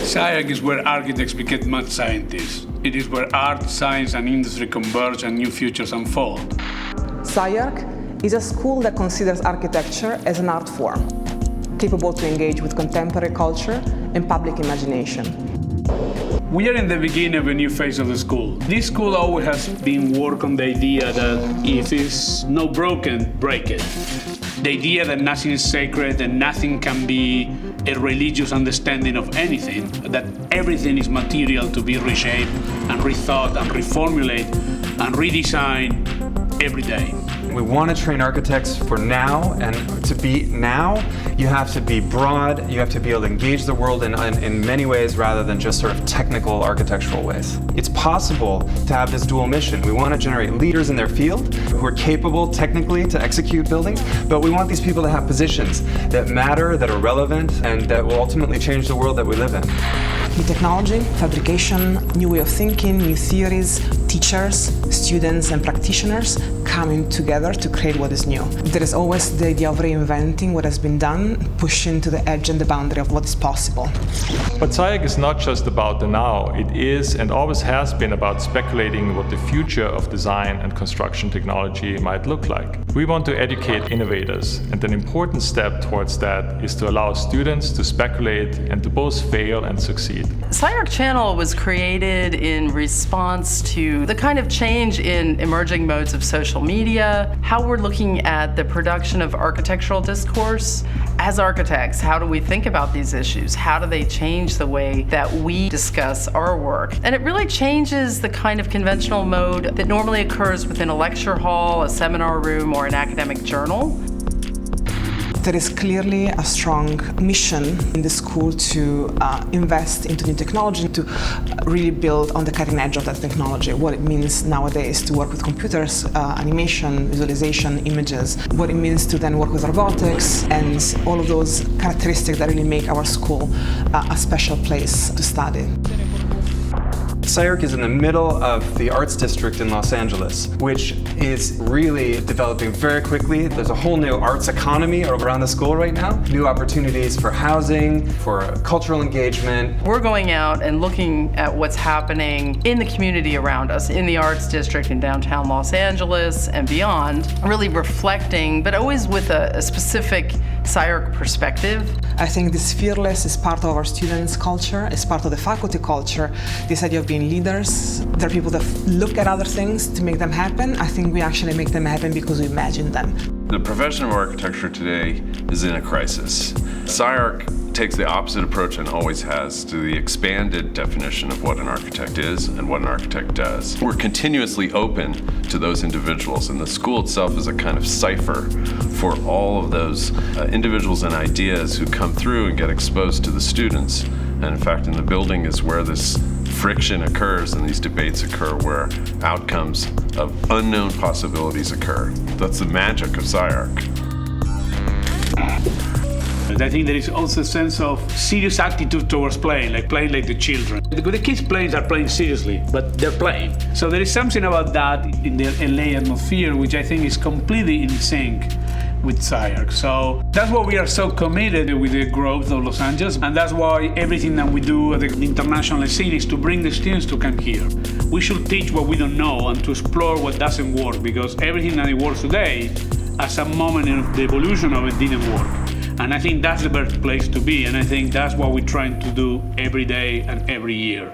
SCI-Arc is where architects become mad scientists. It is where art, science, and industry converge and new futures unfold. SCI-Arc is a school that considers architecture as an art form, capable to engage with contemporary culture and public imagination. We are in the beginning of a new phase of the school. This school always has been work on the idea that if it's not broken, break it. The idea that nothing is sacred and nothing can be a religious understanding of anything, that everything is material to be reshaped and rethought and reformulated and redesigned every day. We want to train architects for now, and to be now, you have to be broad, you have to be able to engage the world in many ways rather than just sort of technical architectural ways. It's possible to have this dual mission. We want to generate leaders in their field who are capable technically to execute buildings, but we want these people to have positions that matter, that are relevant, and that will ultimately change the world that we live in. New technology, fabrication, new way of thinking, new theories, teachers, students, and practitioners coming together to create what is new. There is always the idea of reinventing what has been done, pushing to the edge and the boundary of what is possible. But SCI-Arc is not just about the now. It is and always has been about speculating what the future of design and construction technology might look like. We want to educate innovators, and an important step towards that is to allow students to speculate and to both fail and succeed. SCI-Arc Channel was created in response to the kind of change in emerging modes of social media, how we're looking at the production of architectural discourse. As architects, how do we think about these issues? How do they change the way that we discuss our work? And it really changes the kind of conventional mode that normally occurs within a lecture hall, a seminar room, or an academic journal. There is clearly a strong mission in the school to invest into new technology, to really build on the cutting edge of that technology, what it means nowadays to work with computers, animation, visualization, images, what it means to then work with robotics, and all of those characteristics that really make our school a special place to study. SCI-Arc is in the middle of the arts district in Los Angeles, which is really developing very quickly. There's a whole new arts economy around the school right now. New opportunities for housing, for cultural engagement. We're going out and looking at what's happening in the community around us, in the arts district in downtown Los Angeles and beyond, really reflecting, but always with a specific SCI-Arc perspective. I think this fearless is part of our students' culture, it's part of the faculty culture, this idea of being leaders. There are people that look at other things to make them happen. I think we actually make them happen because we imagine them. The profession of architecture today is in a crisis. SCI-Arc takes the opposite approach and always has to the expanded definition of what an architect is and what an architect does. We're continuously open to those individuals, and the school itself is a kind of cipher for all of those individuals and ideas who come through and get exposed to the students. And in fact, in the building is where this friction occurs and these debates occur, where outcomes of unknown possibilities occur. That's the magic of SCI-Arc. I think there is also a sense of serious attitude towards playing like the children. The kids playing are playing seriously, but they're playing. So there is something about that in the LA atmosphere which I think is completely in sync with SCI-Arc. So that's why we are so committed with the growth of Los Angeles, and that's why everything that we do at the international scene is to bring the students to come here. We should teach what we don't know and to explore what doesn't work, because everything that works today, at some moment in the evolution of it, didn't work. And I think that's the best place to be, and I think that's what we're trying to do every day and every year.